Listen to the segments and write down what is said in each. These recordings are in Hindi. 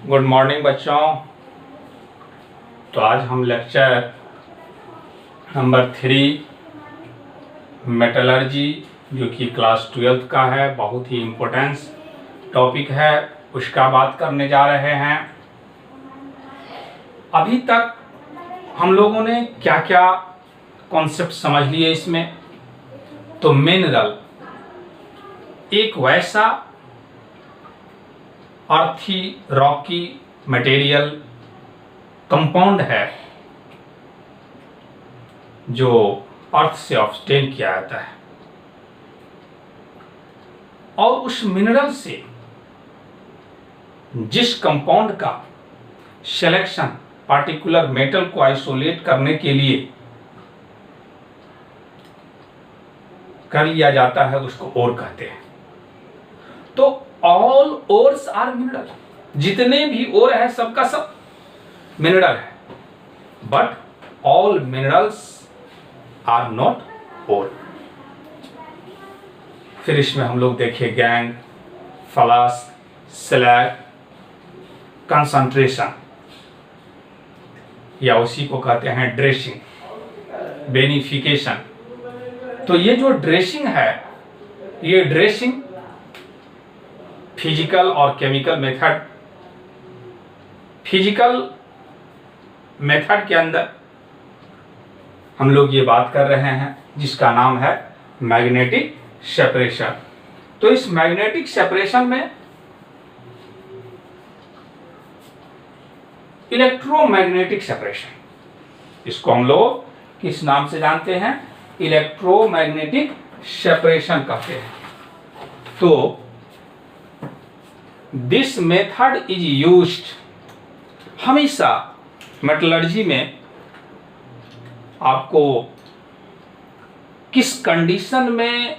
गुड मॉर्निंग बच्चों। तो आज हम लेक्चर नंबर 3 मेटलर्जी जो कि क्लास 12th का है, बहुत ही इम्पोर्टेंस टॉपिक है, उसका बात करने जा रहे हैं। अभी तक हम लोगों ने क्या क्या कॉन्सेप्ट समझ लिए इसमें। तो मिनरल एक वैसा अर्थी रॉकी मटेरियल कंपाउंड है जो अर्थ से ऑब्टेन किया जाता है, और उस मिनरल से जिस कंपाउंड का सिलेक्शन पार्टिकुलर मेटल को आइसोलेट करने के लिए कर लिया जाता है उसको ओर कहते हैं। तो ऑल ओर्स आर मिनरल, जितने भी ओर है सबका सब मिनरल है, but all minerals are not ore. फिर इसमें हम लोग देखें गैंग, फ्लास्क, स्लैग, कंसंट्रेशन, या उसी को कहते हैं ड्रेसिंग, बेनिफिकेशन। तो ये जो ड्रेसिंग है, ये ड्रेसिंग फिजिकल और केमिकल मेथड। फिजिकल मेथड के अंदर हम लोग ये बात कर रहे हैं जिसका नाम है मैग्नेटिक सेपरेशन। तो इस मैग्नेटिक सेपरेशन में इलेक्ट्रोमैग्नेटिक सेपरेशन, इसको हम लोग किस नाम से जानते हैं? इलेक्ट्रोमैग्नेटिक सेपरेशन कहते हैं। तो दिस मेथड इज यूज्ड, हमेशा मेटलर्जी में आपको किस कंडीशन में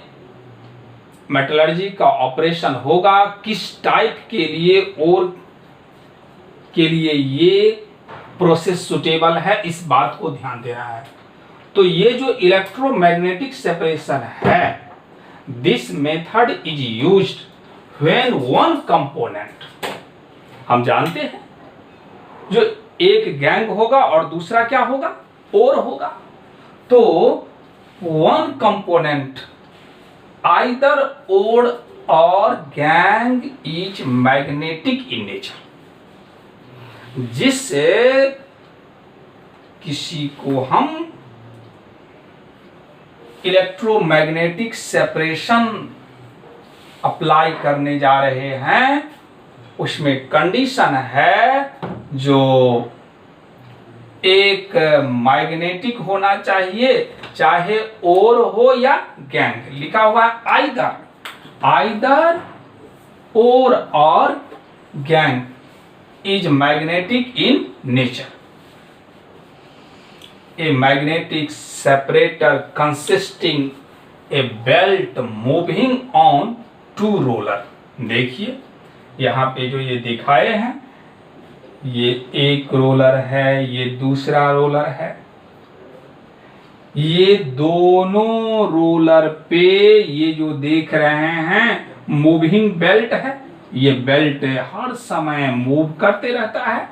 मेटलर्जी का ऑपरेशन होगा, किस टाइप के लिए और के लिए ये प्रोसेस सुटेबल है, इस बात को ध्यान देना है। तो ये जो इलेक्ट्रोमैग्नेटिक सेपरेशन है, this method is used when one component, हम जानते हैं जो एक गैंग होगा और दूसरा क्या होगा? ओर होगा। तो वन कंपोनेंट आइदर ओर और gang is magnetic in nature, जिससे किसी को हम इलेक्ट्रोमैग्नेटिक सेपरेशन अप्लाई करने जा रहे हैं, उसमें कंडीशन है जो एक मैग्नेटिक होना चाहिए, चाहे ओर हो या गैंग। लिखा हुआ है आइदर ओर और gang is magnetic in nature. A magnetic separator consisting a belt moving on two roller। देखिए यहाँ पे जो ये दिखाए हैं, ये एक रोलर है, ये दूसरा रोलर है। ये दोनों रोलर पे ये जो देख रहे हैं मूविंग बेल्ट है, ये बेल्ट हर समय मूव करते रहता है।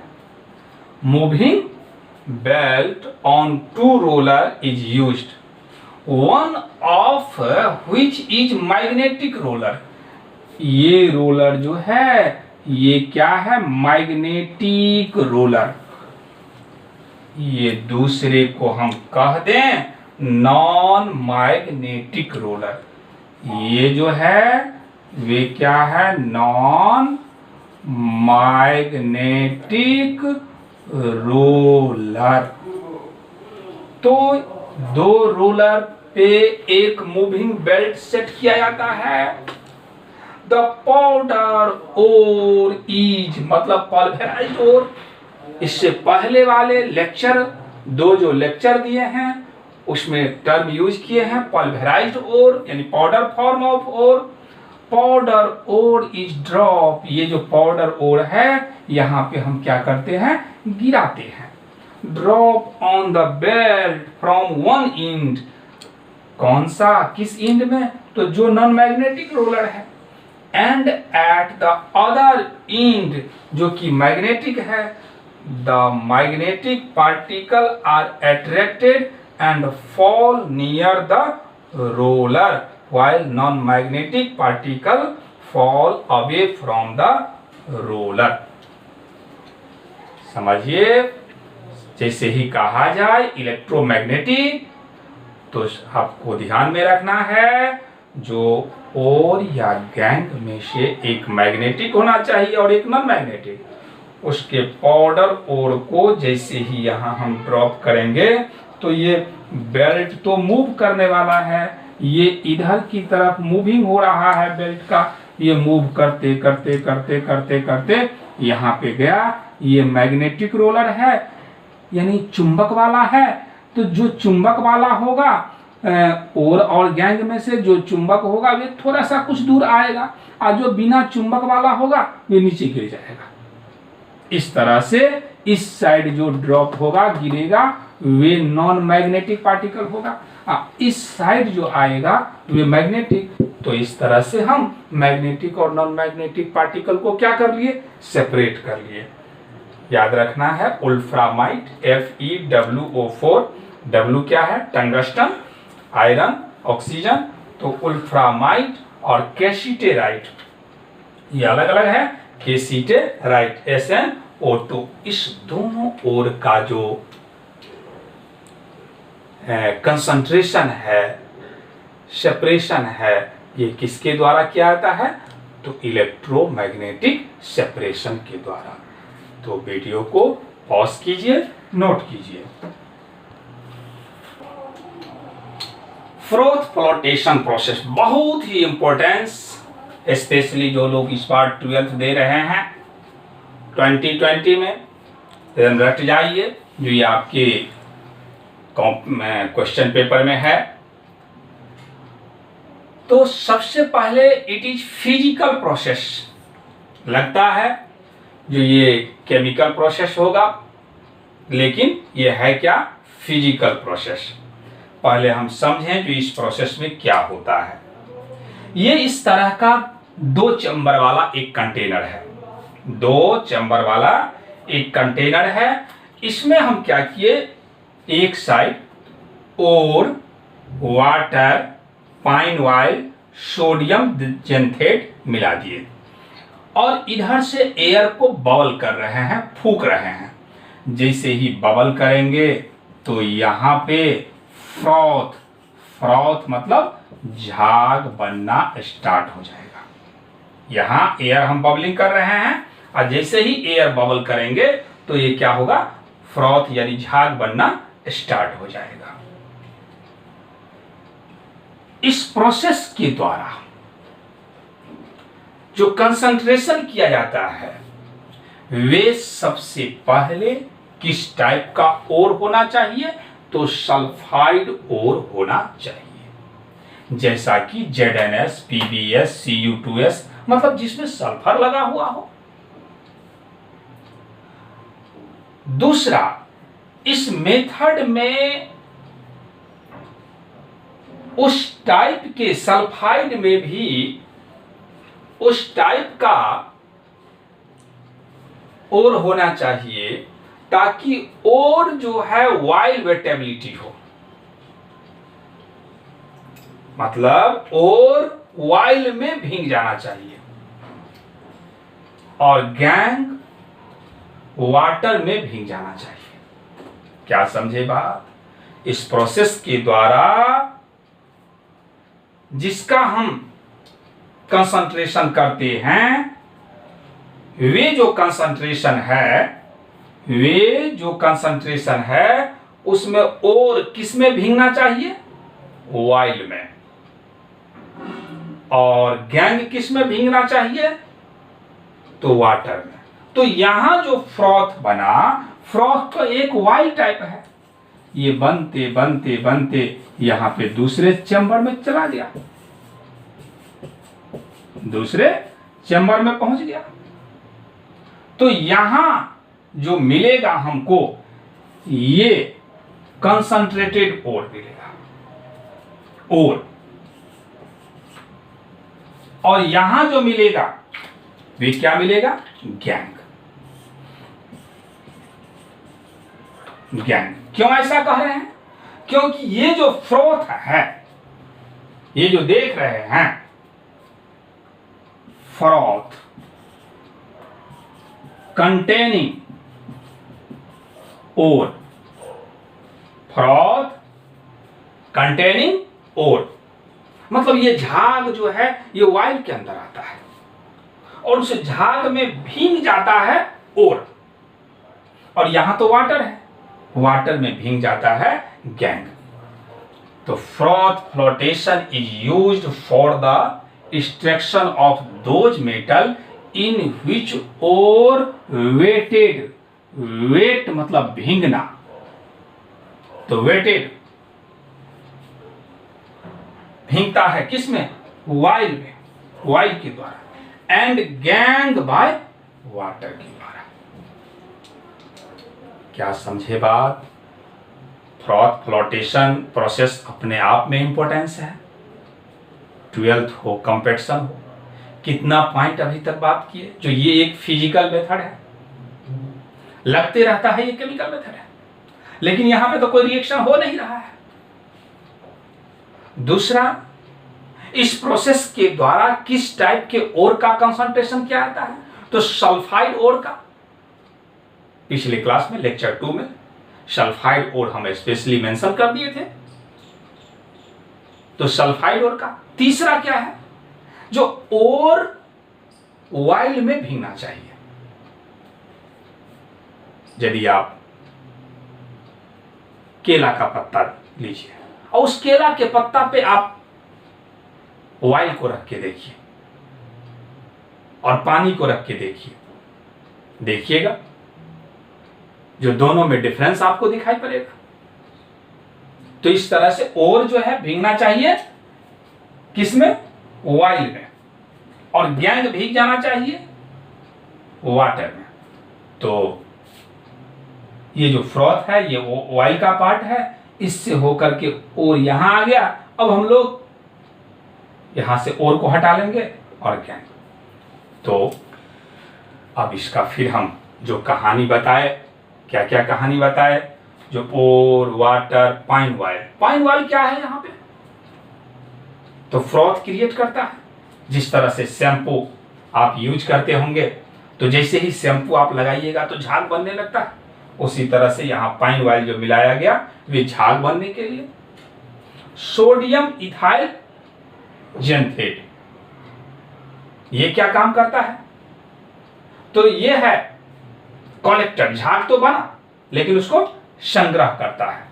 Moving belt on two roller is used, one of which is magnetic roller। ये रोलर जो है ये क्या है? Magnetic roller. ये दूसरे को हम कह दें नॉन मैग्नेटिक रोलर। ये जो है वे क्या है? Non magnetic roller. तो दो रोलर पे एक मूविंग बेल्ट सेट किया जाता है। द पाउडर ओर इज मतलब पल्वेराइज्ड ओर। इससे पहले वाले लेक्चर, दो जो लेक्चर दिए हैं उसमें टर्म यूज किए हैं पल्वेराइज्ड ओर, यानी powder form of ore. Powder ore is drop, ये जो पाउडर ओर है यहाँ पे हम क्या करते हैं? गिराते हैं। Drop on the belt from one end, कौन सा? किस एंड में? तो जो नॉन मैग्नेटिक रोलर है। And at the other end, जो कि मैग्नेटिक है, the magnetic particle are attracted and fall near the roller while non-magnetic particle fall away from the roller। समझिए, जैसे ही कहा जाए इलेक्ट्रोमैग्नेटिक, तो आपको ध्यान में रखना है जो ओर या गैंग में से एक मैग्नेटिक होना चाहिए और एक नॉन मैग्नेटिक। उसके पाउडर ओर को जैसे ही यहाँ हम ड्रॉप करेंगे तो ये बेल्ट तो मूव करने वाला है, ये इधर की तरफ मूविंग हो रहा है बेल्ट का, ये मूव करते करते करते करते करते यहाँ पे गया। ये मैग्नेटिक रोलर है यानी चुंबक वाला है, तो जो चुंबक वाला होगा और गैंग में से जो चुंबक होगा वे थोड़ा सा कुछ दूर आएगा, और जो बिना चुंबक वाला होगा वे नीचे गिर जाएगा। इस तरह से इस साइड जो ड्रॉप होगा गिरेगा वे नॉन मैग्नेटिक पार्टिकल होगा, इस साइड जो आएगा वे मैग्नेटिक। तो इस तरह से हम मैग्नेटिक और नॉन मैग्नेटिक पार्टिकल को क्या कर लिए, सेपरेट कर लिए। याद रखना है वोल्फ्रामाइट FeWO4, W क्या है, टंगस्टन, आयरन, ऑक्सीजन, तो वोल्फ्रामाइट और कैसीटेराइट ये अलग अलग है, कैसीटेराइट SnO2। इस दोनों ओर का जो कंसंट्रेशन है, सेपरेशन है, ये किसके द्वारा किया जाता है, तो इलेक्ट्रोमैग्नेटिक सेपरेशन के द्वारा। तो वीडियो को पॉज कीजिए, नोट कीजिए। फ्रोथ फ्लोटेशन प्रोसेस बहुत ही इंपॉर्टेंस, स्पेशली जो लोग इस बार 12th दे रहे हैं 2020 में, रट जाइए जो ये आपके क्वेश्चन पेपर में है। तो सबसे पहले इट इज फिजिकल प्रोसेस लगता है, जो ये केमिकल प्रोसेस होगा, लेकिन ये है क्या, फिजिकल प्रोसेस। पहले हम समझें जो इस प्रोसेस में क्या होता है। ये इस तरह का 2 चैम्बर वाला एक कंटेनर है, 2 चैम्बर वाला एक कंटेनर है। इसमें हम क्या किए, एक साइड और वाटर, पाइन ऑयल, सोडियम जेंथेट मिला दिए और इधर से एयर को बबल कर रहे हैं, फूंक रहे हैं। जैसे ही बबल करेंगे तो यहाँ पे फ्रॉथ, फ्रॉथ मतलब झाग बनना स्टार्ट हो जाएगा। यहाँ एयर हम बबलिंग कर रहे हैं और जैसे ही एयर बबल करेंगे तो ये क्या होगा, फ्रॉथ यानी झाग बनना स्टार्ट हो जाएगा। इस प्रोसेस के द्वारा जो कंसंट्रेशन किया जाता है वे सबसे पहले किस टाइप का ओर होना चाहिए, तो सल्फाइड ओर होना चाहिए, जैसा कि ZnS, PbS, Cu2s, मतलब जिसमें सल्फर लगा हुआ हो। दूसरा, इस मेथड में उस टाइप के सल्फाइड में भी उस टाइप का ओर होना चाहिए ताकि ओर जो है वाइल वेटेबिलिटी हो, मतलब ओर वाइल में भीग जाना चाहिए और गैंग वाटर में भीग जाना चाहिए। क्या समझे बात? इस प्रोसेस के द्वारा जिसका हम कंसंट्रेशन करते हैं वे जो कंसंट्रेशन है उसमें और किस में भीगना चाहिए, वाइल में, और गैंग किस में भीगना चाहिए, तो वाटर में। तो यहां जो फ्रॉथ बना, फ्रॉथ तो एक वाइल टाइप है, ये बनते बनते बनते यहां पे दूसरे चैम्बर में चला गया, दूसरे चैम्बर में पहुंच गया। तो यहां जो मिलेगा हमको ये कंसंट्रेटेड ओर मिलेगा, और यहां जो मिलेगा वे क्या मिलेगा, गैंग। गैंग क्यों ऐसा कह रहे हैं, क्योंकि ये जो फ्रोथ है, ये जो देख रहे हैं फ्रोथ कंटेनिंग ओर, फ्रोथ कंटेनिंग ओर मतलब ये झाग जो है ये वाइल के अंदर आता है और उस झाग में भीग जाता है ओर, और यहां तो वाटर है, वाटर में भीग जाता है गैंग। तो froth flotation is used for the extraction of those metal in which ore wetted, wet मतलब भींगना, तो वेटेड भींगता है किसमें, वाइल में, वाइल के द्वारा, एंड गैंग बाय वाटर के द्वारा। क्या समझे बात, फ्रॉथ फ्लोटेशन प्रोसेस अपने आप में इंपॉर्टेंस है, 12th हो कंपटीशन हो, कितना पॉइंट अभी तक बात किए, जो ये एक फिजिकल मेथड है, लगते रहता है ये केमिकल मेथड है, लेकिन यहां पे तो कोई रिएक्शन हो नहीं रहा है। दूसरा, इस प्रोसेस के द्वारा किस टाइप के ओर का कंसंट्रेशन क्या आता है, तो सल्फाइड ओर का, पिछले क्लास में लेक्चर 2 में सल्फाइड ओर हम स्पेशली मेंशन कर दिए थे, तो सल्फाइड ओर का। तीसरा क्या है, जो ओर वाइल में भीगना चाहिए, यदि आप केला का पत्ता लीजिए और उस केला के पत्ता पे आप वाइल को रख के देखिए और पानी को रख के देखिए, देखिएगा जो दोनों में डिफरेंस आपको दिखाई पड़ेगा। तो इस तरह से ओर जो है भीगना चाहिए किसमें, वाइल में, और गैंग भीग जाना चाहिए वाटर में। तो ये जो फ्रॉथ है ये वाइल का पार्ट है, इससे होकर के ओर यहां आ गया। अब हम लोग यहां से ओर को हटा लेंगे और गैंग। तो अब इसका फिर हम जो कहानी बताए, क्या क्या कहानी बताए, जो ore, water, pine oil. Pine oil क्या है यहां पे, तो फ्रॉथ क्रिएट करता है। जिस तरह से शैम्पू आप यूज करते होंगे, तो जैसे ही शैम्पू आप लगाइएगा तो झाग बनने लगता है, उसी तरह से यहां पाइन वाइल जो मिलाया गया वे झाग बनने के लिए। सोडियम इथाइल जेंथेट ये क्या काम करता है, तो ये है कलेक्टर, झाग तो बना लेकिन उसको संग्रह करता है।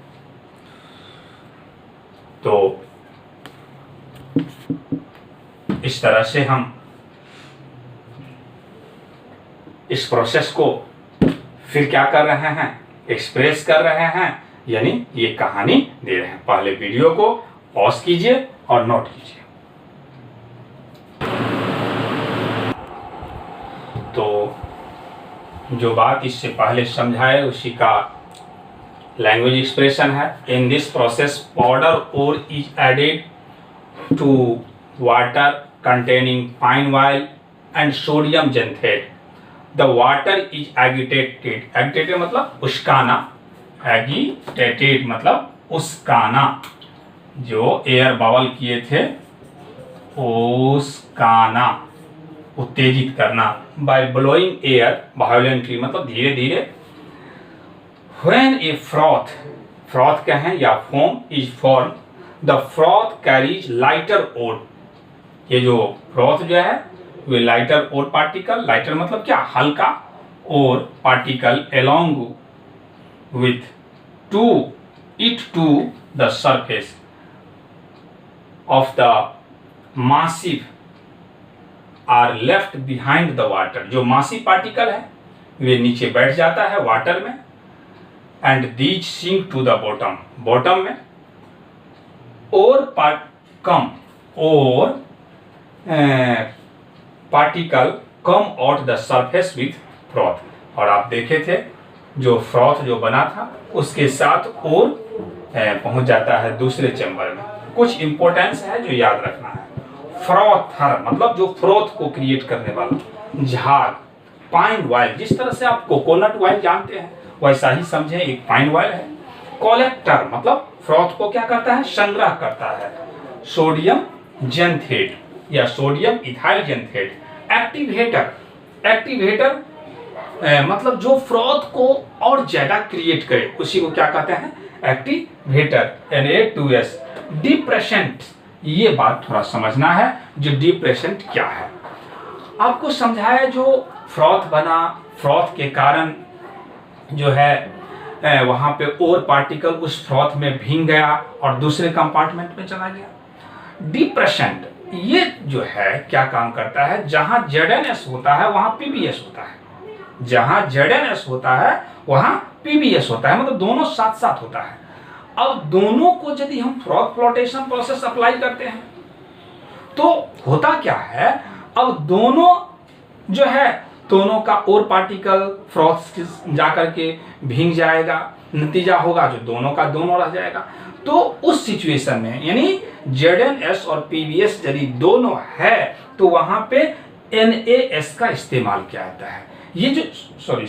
तो इस तरह से हम इस प्रोसेस को फिर क्या कर रहे हैं, एक्सप्रेस कर रहे हैं, यानी ये कहानी दे रहे हैं। पहले वीडियो को पॉज कीजिए और नोट कीजिए। तो जो बात इससे पहले समझाए उसी का लैंग्वेज एक्सप्रेशन है। In this process powder ore is added to water containing pine oil and sodium xanthate. The water is agitated, agitated मतलब उस्काना, एगिटेटेड मतलब उस्काना, जो एयर बबल किए थे उस्काना, उत्तेजित करना, बाय ब्लोइंग एयर वायोलेंटली मतलब धीरे धीरे। व्हेन ए फ्रॉथ, फ्रॉथ क्या है या foam is formed, the froth carries lighter ore, ये जो फ्रॉथ जो है वे लाइटर ओर पार्टिकल, लाइटर मतलब क्या, हल्का, और particle along with to it to the surface of the massive are left behind the water. जो मासी पार्टिकल है वे नीचे बैठ जाता है वाटर में, and these sink to the bottom, bottom में, ore come ore particle come out the surface with froth. और आप देखे थे जो फ्रॉथ जो बना था उसके साथ और पहुंच जाता है दूसरे चैम्बर में। कुछ इंपॉर्टेंस है जो याद रखना है। फ्रॉथर मतलब जो फ्रोथ को क्रिएट करने वाला, झाग, पाइन ऑयल, जिस तरह से आप कोकोनट ऑयल जानते हैं वैसा ही समझे एक पाइन ऑयल है। कलेक्टर मतलब फ्रॉथ को क्या करता है, संग्रह करता है। सोडियम जेंथेट या सोडियम इथाइल जेंथेट। एक्टिवेटर, एक्टिवेटर मतलब जो फ्रॉथ को और ज्यादा क्रिएट करे उसी को क्या कहते हैं, एक्टिवेटर, Na2S। डिप्रेशेंट, ये बात थोड़ा समझना है, जो डिप्रेशेंट क्या है आपको समझाया। जो फ्रॉथ बना, फ्रॉथ के कारण जो है वहां पे और पार्टिकल उस फ्रॉथ में भीग गया और दूसरे कंपार्टमेंट में चला गया। डिप्रेशेंट ये जो है क्या काम करता है, जहां ZnS होता है वहां PbS होता है, जहां ZnS होता है वहां PbS होता है, मतलब दोनों साथ साथ होता है। अब दोनों को यदि हम फ्रॉथ फ्लोटेशन प्रोसेस अप्लाई करते हैं तो होता क्या है, अब दोनों जो है दोनों का और पार्टिकल फ्रॉथ जाकर के भीग जाएगा, नतीजा होगा जो दोनों का दोनों रह जाएगा। तो उस सिचुएशन में यानी ZnS और PbS यदि दोनों है तो वहां पे NaS का इस्तेमाल किया जाता है। ये जो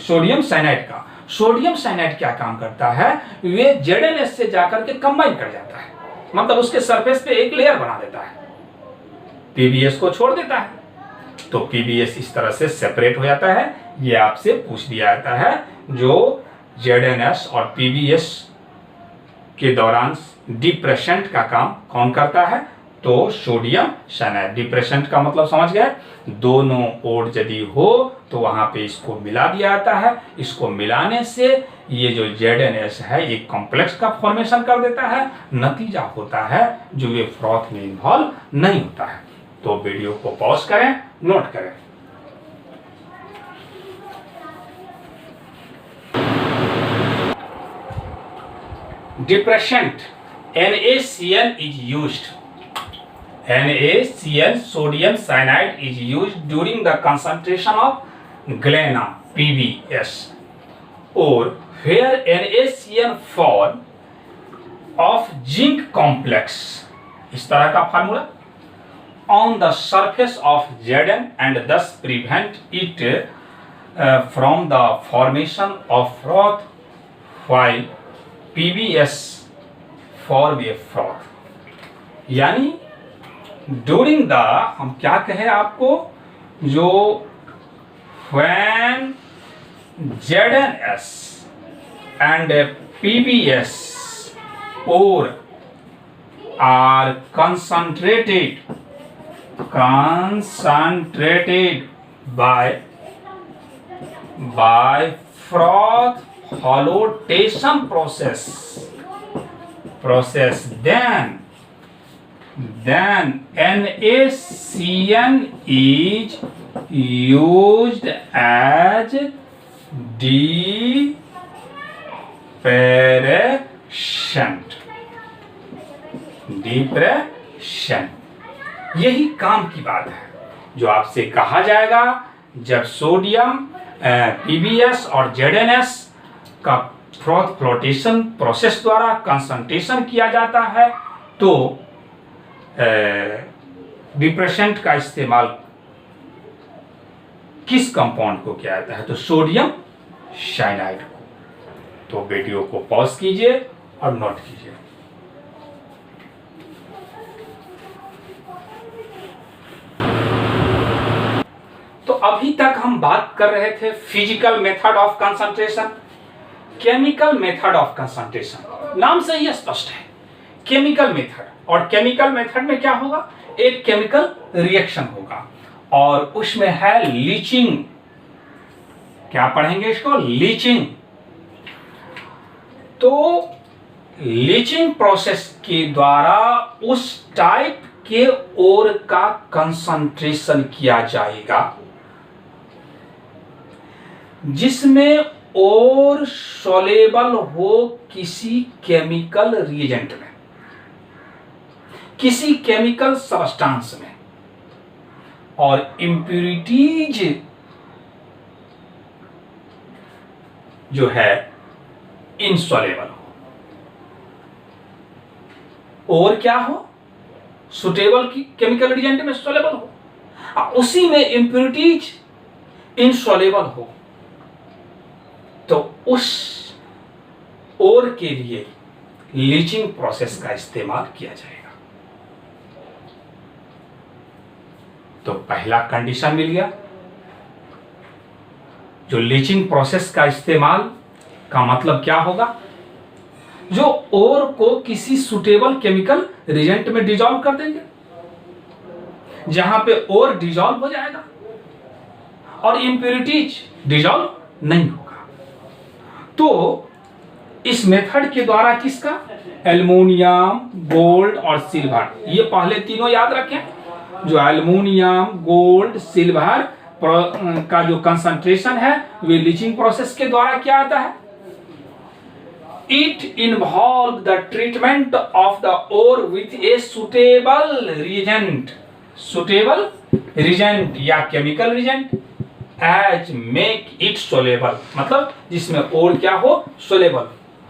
सोडियम साइनाइड का, सोडियम साइनाइड क्या काम करता है, वे ZnS से जाकर के कंबाइन कर जाता है, मतलब उसके सरफेस पे एक लेयर बना देता है, PbS को छोड़ देता है, तो PbS इस तरह से सेपरेट हो जाता है। ये आपसे पूछ दिया जाता है जो ZnS और PbS के दौरान डिप्रेशेंट का काम कौन करता है, तो सोडियम साइनाइड। डिप्रेशेंट का मतलब समझ गए, दोनों ओर यदि हो तो वहां पे इसको मिला दिया जाता है। इसको मिलाने से ये जो ZnS है एक कॉम्प्लेक्स का फॉर्मेशन कर देता है, नतीजा होता है जो ये फ्रॉथ में इन्वॉल्व नहीं होता है। तो वीडियो को पॉज करें, नोट करें। Depressant NaCl is used. NaCl sodium cyanide is used during the concentration of galena PbS or where NaCl form of zinc complex, इस तरह का formula, on the surface of Zn and thus prevent it from the formation of froth while PbS form a froth। यानी during the, हम क्या कहें आपको, जो when ZnS and PbS or are concentrated by froth flotation process, then NaCN is used as depression. यही काम की बात है जो आपसे कहा जाएगा जब सोडियम PbS और ZnS का फ्रॉथ फ्लोटेशन प्रोसेस द्वारा कंसंट्रेशन किया जाता है तो डिप्रेशेंट का इस्तेमाल किस कंपाउंड को किया जाता है, तो सोडियम साइनाइड को। तो वीडियो को पॉज कीजिए और नोट कीजिए। तो अभी तक हम बात कर रहे थे physical method of concentration, chemical method of concentration. नाम से ही स्पष्ट है केमिकल मेथड। और केमिकल मेथड में क्या होगा, एक केमिकल रिएक्शन होगा और उसमें है लीचिंग। क्या पढ़ेंगे इसको, लीचिंग। तो लीचिंग प्रोसेस के द्वारा उस टाइप के ओर का कंसंट्रेशन किया जाएगा जिसमें और सोलेबल हो किसी केमिकल रिएजेंट में, किसी केमिकल सब्सटेंस में, और इम्प्यूरिटीज जो है इनसोलेबल हो। और क्या हो, सुटेबल केमिकल रिएजेंट में सोलेबल हो, और उसी में इम्प्योरिटीज इनसोलेबल हो, तो उस ओर के लिए लीचिंग प्रोसेस का इस्तेमाल किया जाएगा। तो पहला कंडीशन मिल गया। जो लीचिंग प्रोसेस का इस्तेमाल का मतलब क्या होगा, जो ओर को किसी सुटेबल केमिकल रिएजेंट में डिसॉल्व कर देंगे, जहां पे ओर डिसॉल्व हो जाएगा और इंप्योरिटीज डिसॉल्व नहीं होगा। तो इस मेथड के द्वारा किसका, एल्युमिनियम, गोल्ड और सिल्वर, ये पहले तीनों याद रखें। जो एल्युमिनियम, गोल्ड, सिल्वर का जो कंसंट्रेशन है वे लीचिंग प्रोसेस के द्वारा क्या आता है, it involve the treatment of the ore with a suitable reagent, suitable reagent या chemical reagent as make it soluble, मतलब जिसमें ओर क्या हो, soluble,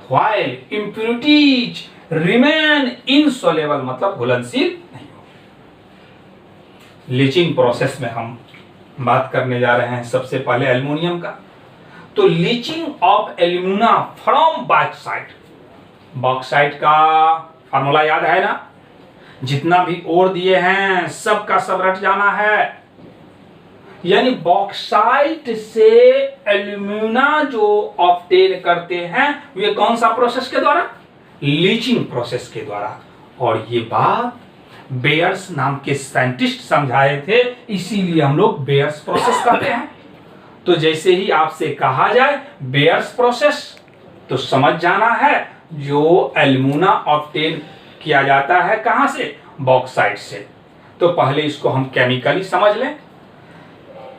while impurities remain insoluble, मतलब घुलनशील नहीं हो। लीचिंग प्रोसेस में हम बात करने जा रहे हैं सबसे पहले एल्युमिनियम का। तो leaching of alumina from bauxite, bauxite का फार्मूला याद है ना, जितना भी ओर दिए हैं सब का सब रट जाना है। यानी बॉक्साइट से एल्यूमिना जो ऑब्टेन करते हैं वे कौन सा प्रोसेस के द्वारा, लीचिंग प्रोसेस के द्वारा। और ये बात बेयर्स नाम के साइंटिस्ट समझाए थे, इसीलिए हम लोग बेयर्स प्रोसेस कहते हैं। तो जैसे ही आपसे कहा जाए बेयर्स प्रोसेस, तो समझ जाना है जो एल्यूमिना ऑब्टेन किया जाता है कहां से, बॉक्साइट से। तो पहले इसको हम केमिकली समझ लें।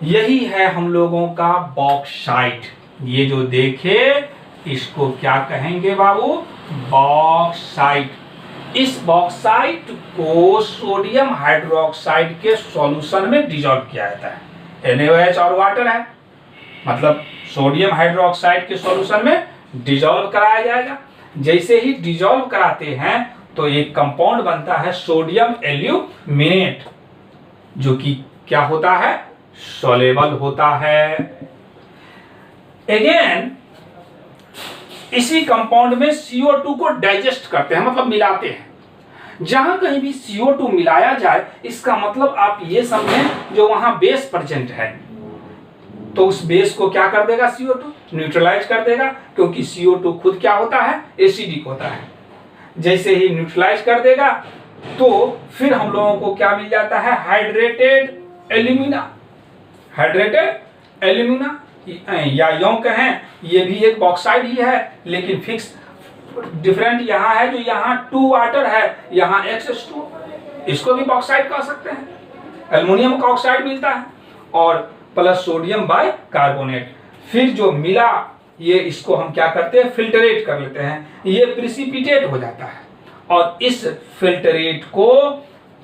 यही है हम लोगों का बॉक्साइट। ये जो देखे इसको क्या कहेंगे बाबू, बॉक्साइट। इस बॉक्साइट को सोडियम हाइड्रोक्साइड के सॉल्यूशन में डिसॉल्व किया जाता है। NaOH और वाटर है, मतलब सोडियम हाइड्रोक्साइड के सॉल्यूशन में डिसॉल्व कराया जाएगा। जैसे ही डिसॉल्व कराते हैं तो एक कंपाउंड बनता है सोडियम एल्यूमिनेट, जो कि क्या होता है, सोलेबल होता है। अगेन इसी कंपाउंड में CO2 को डाइजेस्ट करते हैं, मतलब मिलाते हैं। जहां कहीं भी CO2 मिलाया जाए इसका मतलब आप ये समझें जो वहां बेस प्रेजेंट है, तो उस बेस को क्या कर देगा, CO2 न्यूट्रलाइज कर देगा, क्योंकि CO2 खुद क्या होता है, एसिडिक होता है। जैसे ही न्यूट्रलाइज कर देगा तो फिर हम लोगों को क्या मिल जाता है, हाइड्रेटेड एल्यूमिना। हाइड्रेटेड एल्यूमिना या यूं कहें ये भी एक बॉक्साइड ही है, लेकिन फिक्स डिफरेंट यहाँ है, जो यहाँ 2 वाटर है, यहाँ X2, इसको भी बॉक्साइड कह सकते हैं। एल्युमिनियम का ऑक्साइड मिलता है और प्लस सोडियम बाई कार्बोनेट। फिर जो मिला ये इसको हम क्या करते हैं, फिल्टरेट कर लेते हैं, ये प्रिसिपिटेट हो जाता है। और इस फिल्टरेट को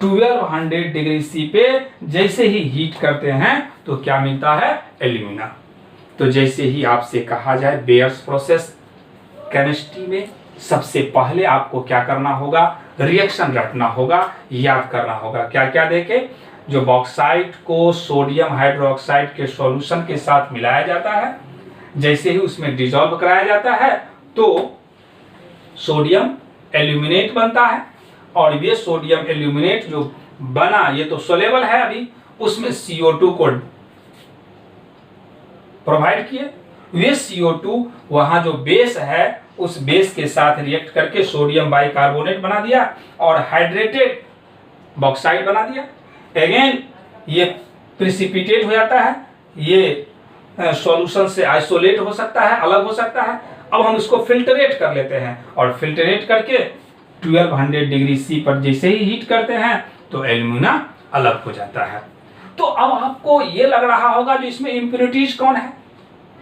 1200 डिग्री सी पे जैसे ही हीट करते हैं तो क्या मिलता है, एल्यूमिना। तो जैसे ही आपसे कहा जाए बेयर्स प्रोसेस, केमिस्ट्री में सबसे पहले आपको क्या करना होगा, रिएक्शन रटना होगा, याद करना होगा। क्या क्या देखे, जो बॉक्साइट को सोडियम हाइड्रोक्साइड के सॉल्यूशन के साथ मिलाया जाता है, जैसे ही उसमें डिसॉल्व कराया जाता है तो सोडियम एल्यूमिनेट बनता है। और ये सोडियम एल्यूमिनेट जो बना ये तो सोलेबल है, अभी उसमें CO2 को प्रोवाइड किए। वे CO2 वहां जो बेस है उस बेस के साथ रिएक्ट करके सोडियम बाइकार्बोनेट बना दिया और हाइड्रेटेड बॉक्साइड बना दिया। अगेन ये प्रिसिपिटेट हो जाता है, ये सॉल्यूशन से आइसोलेट हो सकता है, अलग हो सकता है। अब हम इसको फिल्टरेट कर लेते हैं और फिल्टरेट करके 1200 डिग्री सी पर जैसे ही हीट करते हैं तो एल्यूमिना अलग हो जाता है। तो अब आपको ये लग रहा होगा जो इसमें इम्प्योरिटीज कौन है,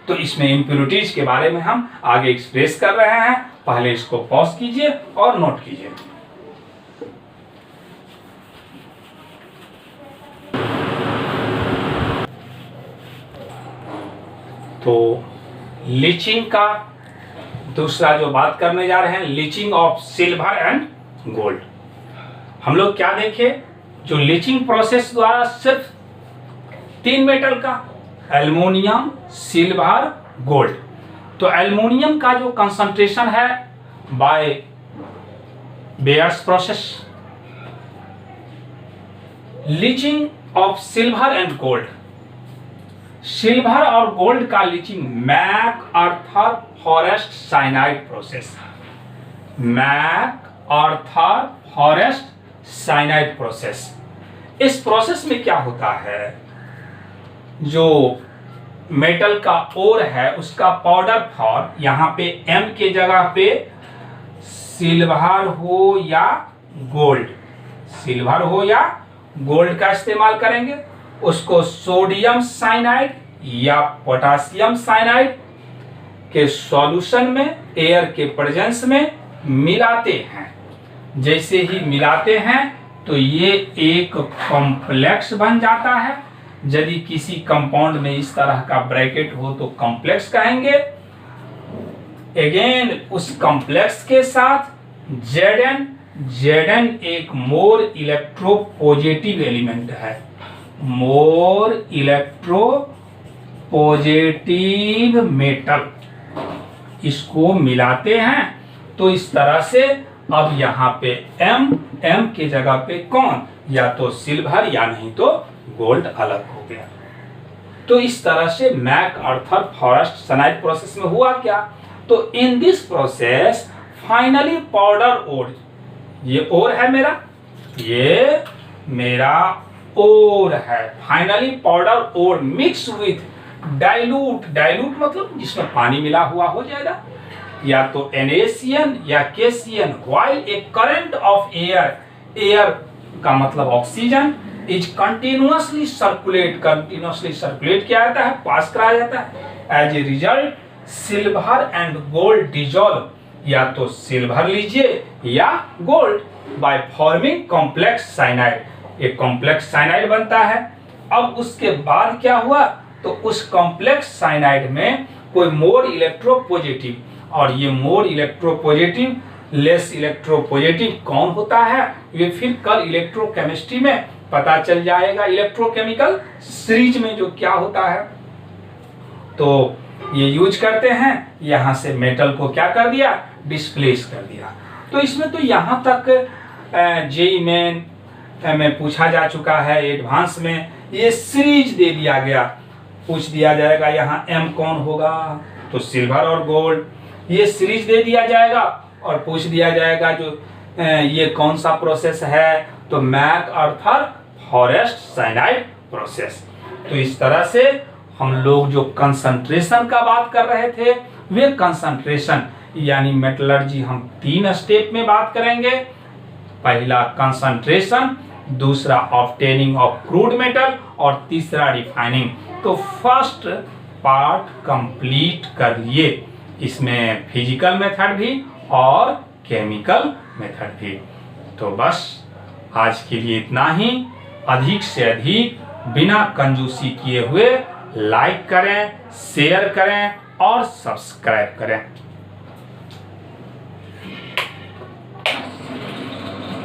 तो इसमें इम्प्योरिटीज के बारे में हम आगे एक्सप्रेस कर रहे हैं। पहले इसको पॉज कीजिए और नोट कीजिए। तो लीचिंग का दूसरा जो बात करने जा रहे हैं, leaching of silver and gold. हम लोग क्या देखे, जो लीचिंग प्रोसेस द्वारा सिर्फ 3 मेटल का, एल्युमिनियम, सिल्वर, गोल्ड। तो एल्युमिनियम का जो कंसंट्रेशन है by Bayer's process, leaching of silver and gold, silver और गोल्ड का leaching MacArthur Forrest cyanide process, MacArthur Forrest cyanide process. इस प्रोसेस में क्या होता है, जो मेटल का ओर है उसका पाउडर फॉर्म, यहाँ पे M के जगह पे सिल्वर हो या गोल्ड, सिल्वर हो या गोल्ड का इस्तेमाल करेंगे, उसको सोडियम साइनाइड या पोटासियम साइनाइड के सॉल्यूशन में एयर के प्रेजेंस में मिलाते हैं। जैसे ही मिलाते हैं तो ये एक कॉम्प्लेक्स बन जाता है। यदि किसी कंपाउंड में इस तरह का ब्रैकेट हो तो कॉम्प्लेक्स कहेंगे। अगेन उस कॉम्प्लेक्स के साथ Zn एक मोर इलेक्ट्रोपॉजिटिव एलिमेंट है, मोर इलेक्ट्रोपॉजिटिव मेटल, इसको मिलाते हैं। तो इस तरह से अब यहाँ पे M के जगह पे कौन, या तो सिल्वर या नहीं तो गोल्ड अलग हो गया। तो इस तरह से मैकआर्थर फॉरेस्ट साइनाइड प्रोसेस में हुआ क्या, तो in this process finally powder ore, ये ओर है मेरा, ये मेरा ओर है, finally powder ore mix with dilute, dilute मतलब जिसमें पानी मिला हुआ हो जाएगा, या तो NaCN या KCN, while a current of air, air का मतलब oxygen, is continuously circulate, continuously circulate किया जाता है, पास कराया जाता है। As a result silver and gold dissolve, या तो सिल्वर लीजिए या gold, by forming complex cyanide, एक कॉम्प्लेक्स साइनाइड बनता है। अब उसके बाद क्या हुआ, तो उस कॉम्प्लेक्स साइनाइड में कोई मोर इलेक्ट्रोपॉजिटिव, और ये मोर इलेक्ट्रोपॉजिटिव लेस इलेक्ट्रोपॉजिटिव कौन होता है, ये फिर कल इलेक्ट्रोकेमिस्ट्री में पता चल जाएगा, इलेक्ट्रोकेमिकल सीरीज में जो क्या होता है। तो ये यूज करते हैं, यहां से मेटल को क्या कर दिया, डिस्प्लेस कर दिया। तो इसमें तो यहां तक जेई मेन में पूछा जा चुका है, एडवांस में ये सीरीज दे दिया गया, पूछ दिया जाएगा यहाँ M कौन होगा, तो सिल्वर और गोल्ड, ये सीरीज दे दिया जाएगा और पूछ दिया जाएगा जो ये कौन सा प्रोसेस है, तो मैकआर्थर फॉरेस्ट साइनाइड प्रोसेस। तो इस तरह से हम लोग जो कंसंट्रेशन का बात कर रहे थे, वे कंसंट्रेशन यानी मेटलर्जी हम 3 स्टेप में बात करेंगे। पहला कंसंट्रेशन, दूसरा ऑब्टेनिंग ऑफ क्रूड मेटल और तीसरा रिफाइनिंग। तो फर्स्ट पार्ट कंप्लीट कर लिए, इसमें फिजिकल मेथड भी और केमिकल मेथड भी। तो बस आज के लिए इतना ही। अधिक से अधिक बिना कंजूसी किए हुए लाइक करें, शेयर करें और सब्सक्राइब करें।